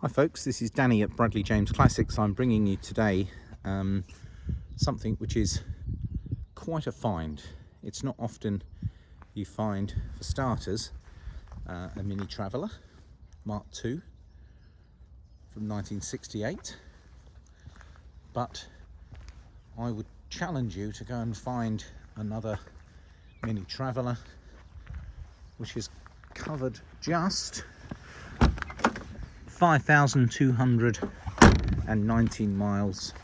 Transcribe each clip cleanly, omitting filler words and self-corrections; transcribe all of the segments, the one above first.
Hi folks, this is Danny at Bradley James Classics. I'm bringing you today something which is quite a find. It's not often you find, for starters, a Mini Traveller Mark II from 1968, but I would challenge you to go and find another Mini Traveller which is covered just 5,219 miles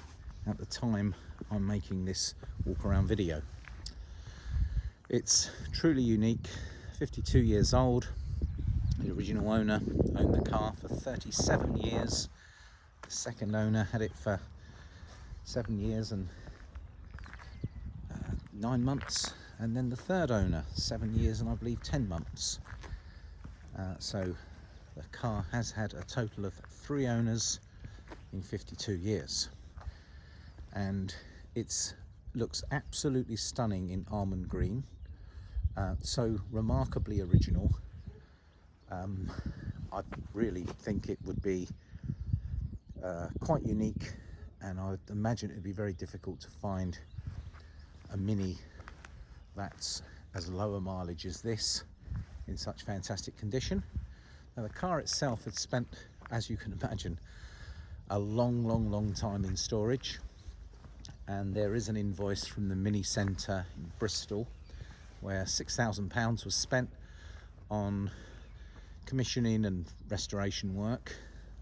at the time I'm making this walk around video. It's truly unique, 52 years old. The original owner owned the car for 37 years. The second owner had it for 7 years and 9 months, and then the third owner 7 years and I believe 10 months. So the car has had a total of 3 owners in 52 years, and it looks absolutely stunning in almond green, so remarkably original. I really think it would be quite unique, and I would imagine it would be very difficult to find a Mini that's as low a mileage as this in such fantastic condition. Now, the car itself had spent, as you can imagine, a long time in storage, and there is an invoice from the Mini Centre in Bristol where £6,000 was spent on commissioning and restoration work,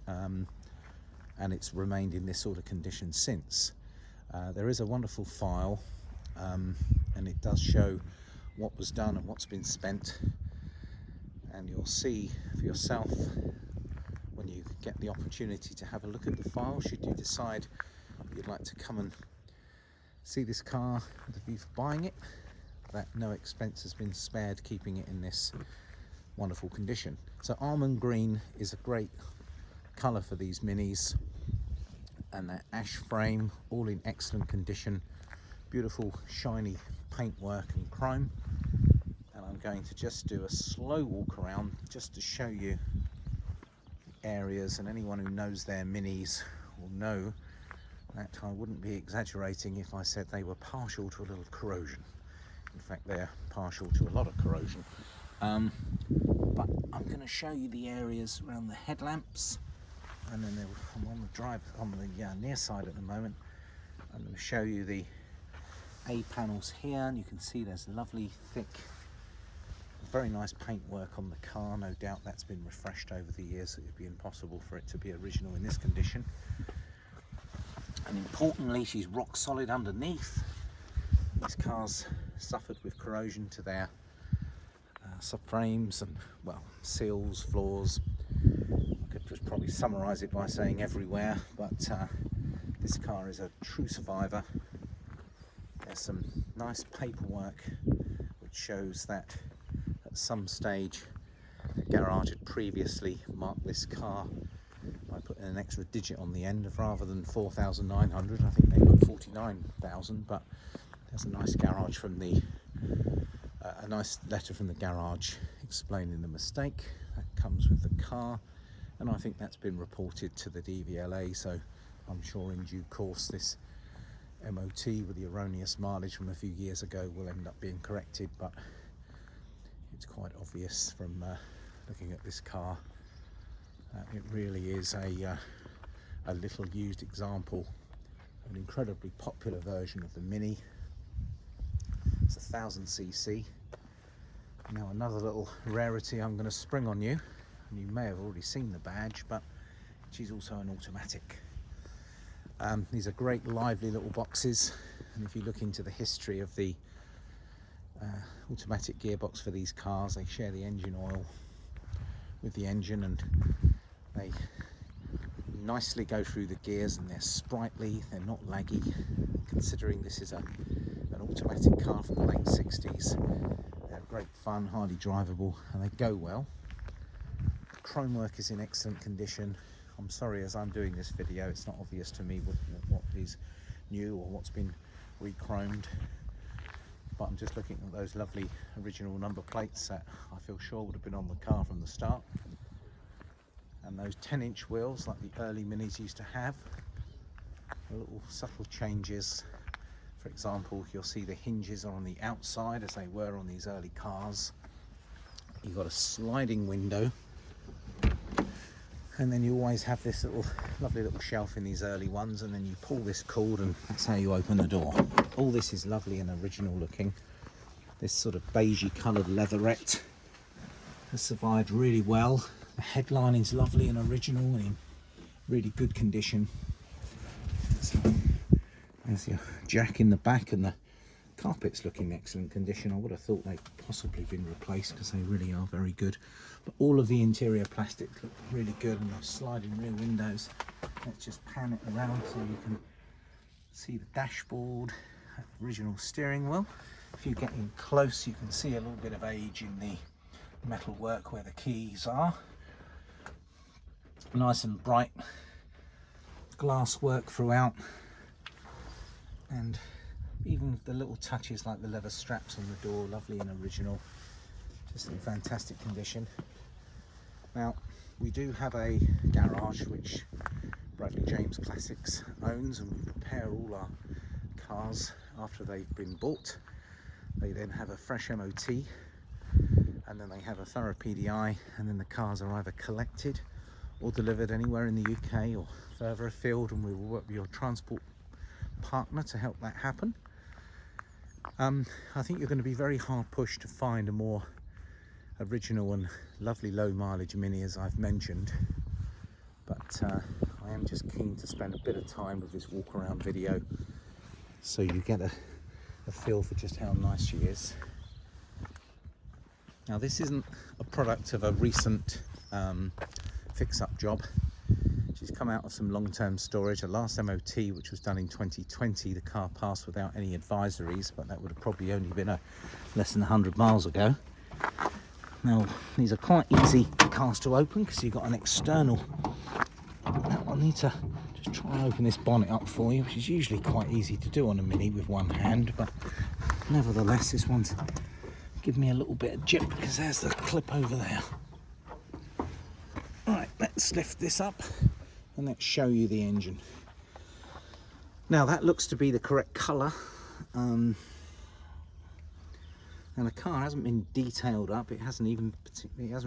and it's remained in this sort of condition since. There is a wonderful file, and it does show what was done and what's been spent, and you'll see for yourself when you get the opportunity to have a look at the file, should you decide you'd like to come and see this car with a view for buying it, that no expense has been spared keeping it in this wonderful condition. So almond green is a great colour for these Minis, and that ash frame all in excellent condition, beautiful shiny paintwork and chrome. And I'm going to just do a slow walk around just to show you the areas, and anyone who knows their Minis will know that I wouldn't be exaggerating if I said they were partial to a little corrosion. In fact, they're partial to a lot of corrosion. But I'm going to show you the areas around the headlamps, and then I'm on the near side at the moment. I'm going to show you the A panels here, and you can see there's lovely thick, very nice paintwork on the car. No doubt that's been refreshed over the years. It would be impossible for it to be original in this condition. And importantly, she's rock solid underneath. These cars suffered with corrosion to their subframes and, well, seals, floors. I could just probably summarise it by saying everywhere, but this car is a true survivor. There's some nice paperwork which shows that at some stage the garage had previously marked this car by putting an extra digit on the end of, rather than 4,900, I think they put 49,000, but there's a nice garage from the a nice letter from the garage explaining the mistake. That comes with the car, and I think that's been reported to the DVLA, so I'm sure in due course this MOT with the erroneous mileage from a few years ago will end up being corrected. But it's quite obvious from looking at this car that it really is a little used example of an incredibly popular version of the Mini. It's 1000cc. Now, another little rarity I'm going to spring on you, and you may have already seen the badge, but she's also an automatic. These are great lively little boxes, and if you look into the history of the automatic gearbox for these cars, they share the engine oil with the engine, and they nicely go through the gears, and they're sprightly, they're not laggy, considering this is an automatic car from the late 60s. They're great fun, highly drivable, and they go well. The chrome work is in excellent condition. I'm sorry, as I'm doing this video, it's not obvious to me what is new or what's been re-chromed, but I'm just looking at those lovely original number plates that I feel sure would have been on the car from the start, and those 10-inch wheels like the early Minis used to have. Little subtle changes. For example, you'll see the hinges are on the outside as they were on these early cars. You've got a sliding window, and then you always have this lovely little shelf in these early ones, and then you pull this cord and that's how you open the door. All this is lovely and original looking. This sort of beigey coloured leatherette has survived really well. The headline is lovely and original and in really good condition. So, there's your jack in the back, and the carpets look in excellent condition. I would have thought they'd possibly been replaced because they really are very good. But all of the interior plastic look really good, and those sliding rear windows. Let's just pan it around so you can see the dashboard, original steering wheel. If you get in close, you can see a little bit of age in the metalwork where the keys are. Nice and bright glass work throughout, and even the little touches like the leather straps on the door, lovely and original, just in fantastic condition. Now, we do have a garage which Bradley James Classics owns, and we prepare all our cars after they've been bought. They then have a fresh MOT, and then they have a thorough PDI, and then the cars are either collected or delivered anywhere in the UK or further afield, and we will work with your transport partner to help that happen. I think you're going to be very hard pushed to find a more original and lovely low mileage Mini, as I've mentioned, but I am just keen to spend a bit of time with this walk around video so you get a feel for just how nice she is. Now, this isn't a product of a recent fix-up job. She's come out of some long-term storage. Her last MOT, which was done in 2020, the car passed without any advisories, but that would have probably only been less than 100 miles ago. Now, these are quite easy cars to open because you've got an external. Now, I need to just try and open this bonnet up for you, which is usually quite easy to do on a Mini with one hand, but nevertheless, this one's given me a little bit of jip because there's the clip over there. Right, let's lift this up and let's show you the engine. Now, that looks to be the correct colour, and the car hasn't been detailed up. It hasn't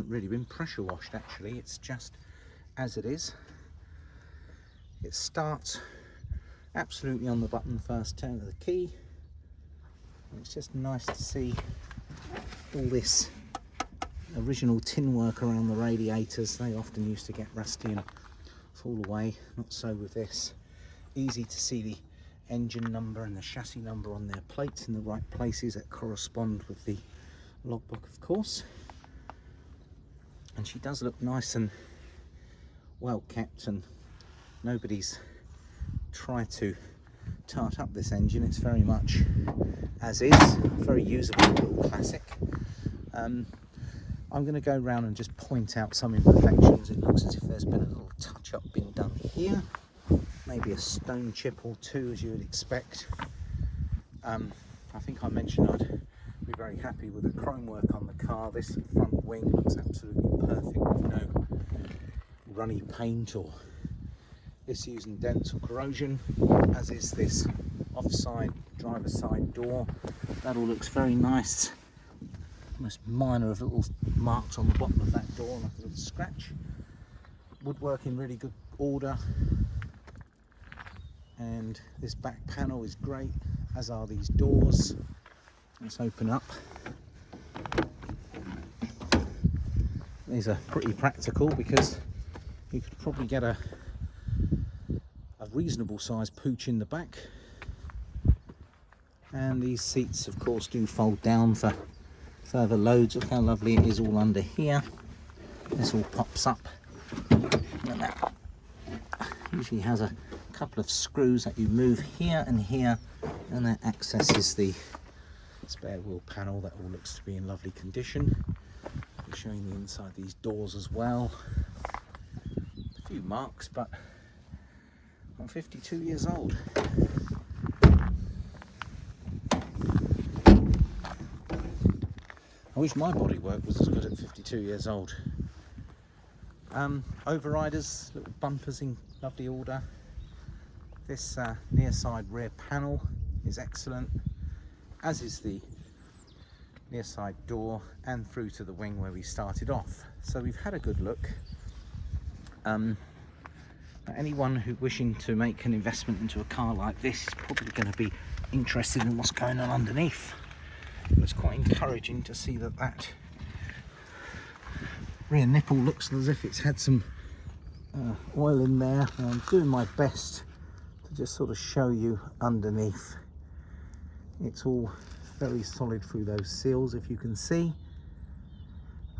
really been pressure washed actually. It's just as it is. It starts absolutely on the button first turn of the key. And it's just nice to see all this original tin work around the radiators. They often used to get rusty and fall away. Not so with this. Easy to see the engine number and the chassis number on their plates in the right places that correspond with the logbook, of course. And she does look nice and well kept, and nobody's tried to tart up this engine. It's very much as is, very usable little classic. I'm going to go around and just point out some imperfections. It looks as if there's been a little touch-up been done here, maybe a stone chip or two, as you would expect. I think I mentioned I'd be very happy with the chrome work on the car. This front wing looks absolutely perfect with no runny paint or issues and dents or corrosion, as is this offside driver's side door. That all looks very nice. Most minor of little marks on the bottom of that door, like a little scratch. Woodwork in really good order, and this back panel is great, as are these doors. Let's open up. These are pretty practical because you could probably get a reasonable sized pooch in the back, and these seats of course do fold down for further loads. Look how lovely it is all under here. This all pops up, and that usually has a couple of screws that you move here and here, and that accesses the spare wheel panel. That all looks to be in lovely condition. I'm showing the inside these doors as well. A few marks, but I'm 52 years old. I wish my bodywork was as good at 52 years old. Overriders, little bumpers in lovely order. This near side rear panel is excellent, as is the near side door and through to the wing where we started off. So we've had a good look. Anyone who wishing to make an investment into a car like this is probably going to be interested in what's going on underneath. It's quite encouraging to see that rear nipple looks as if it's had some oil in there. I'm doing my best to just sort of show you underneath. It's all very solid through those seals, if you can see.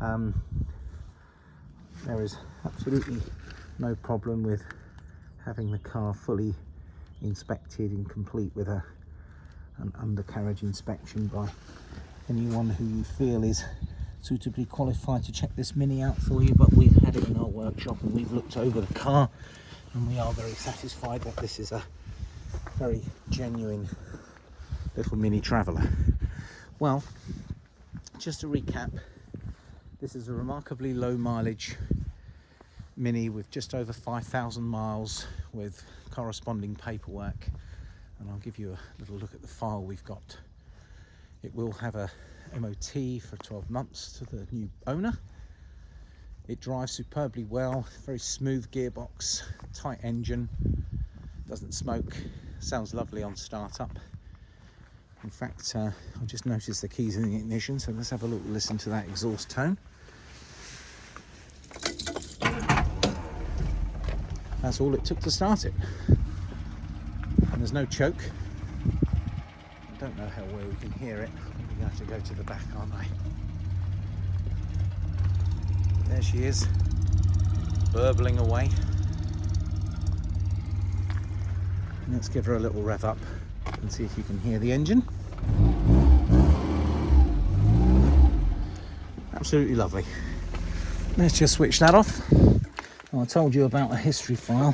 There is absolutely no problem with having the car fully inspected and complete with an undercarriage inspection by anyone who you feel is suitably qualified to check this Mini out for you. But we've had it in our workshop and we've looked over the car and we are very satisfied that this is a very genuine little Mini Traveller. Well, just to recap, this is a remarkably low mileage Mini with just over 5,000 miles with corresponding paperwork, and I'll give you a little look at the file we've got. It will have a MOT for 12 months to the new owner. It drives superbly well, very smooth gearbox, tight engine, doesn't smoke, sounds lovely on startup. In fact, I've just noticed the keys in the ignition, so let's have a little listen to that exhaust tone. That's all it took to start it. And there's no choke. I don't know how well we can hear it. I'm going to have to go to the back, aren't I? There she is, burbling away. Let's give her a little rev up and see if you can hear the engine. Absolutely lovely. Let's just switch that off. I told you about a history file.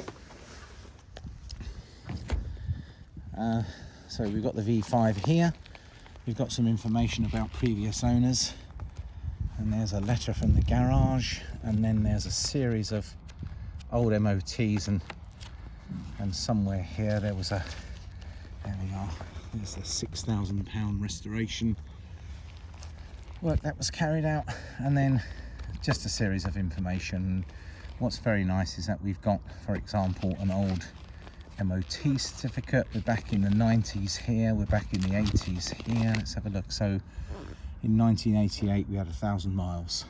So we've got the V5 here. We've got some information about previous owners. And there's a letter from the garage. And then there's a series of old MOTs. And somewhere here there was a... There we are. There's the £6,000 restoration work that was carried out. And then just a series of information. What's very nice is that we've got, for example, an old MOT certificate. We're back in the 90s here, we're back in the 80s here. Let's have a look. So in 1988 we had 1,000 miles.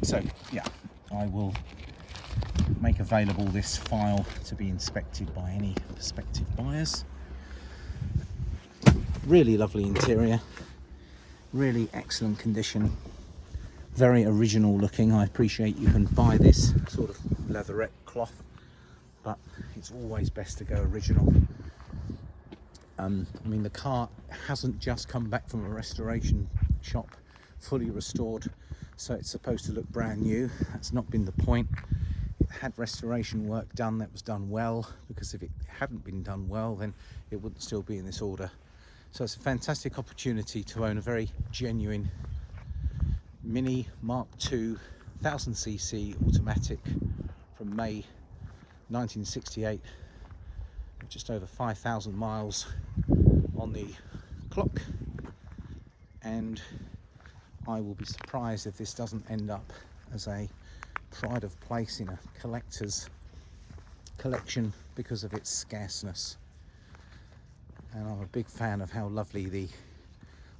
So yeah, I will make available this file to be inspected by any prospective buyers. Really lovely interior, really excellent condition. Very original looking. I appreciate you can buy this sort of leatherette cloth, but it's always best to go original. I mean, the car hasn't just come back from a restoration shop fully restored, so it's supposed to look brand new. That's not been the point. It had restoration work done that was done well, because if it hadn't been done well then it wouldn't still be in this order. So it's a fantastic opportunity to own a very genuine Mini Mark II 1000cc automatic from May 1968, just over 5,000 miles on the clock, and I will be surprised if this doesn't end up as a pride of place in a collector's collection because of its scarceness. And I'm a big fan of how lovely the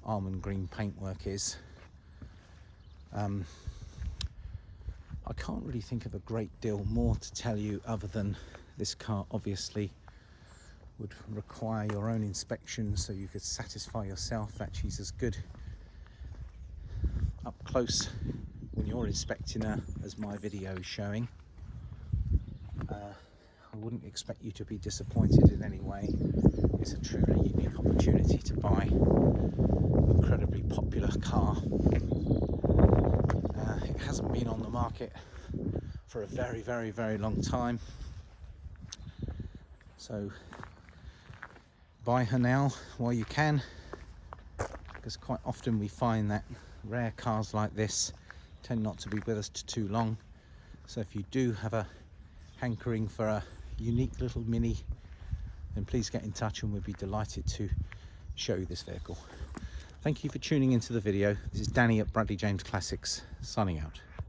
almond green paintwork is. I can't really think of a great deal more to tell you other than this car obviously would require your own inspection, so you could satisfy yourself that she's as good up close when you're inspecting her as my video is showing. I wouldn't expect you to be disappointed in any way. It's a truly unique opportunity to buy an incredibly popular car. It hasn't been on the market for a very, very, very long time. So buy her now while you can, because quite often we find that rare cars like this tend not to be with us too long. So if you do have a hankering for a unique little Mini, then please get in touch and we'll be delighted to show you this vehicle. Thank you for tuning into the video. This is Danny at Bradley James Classics, signing out.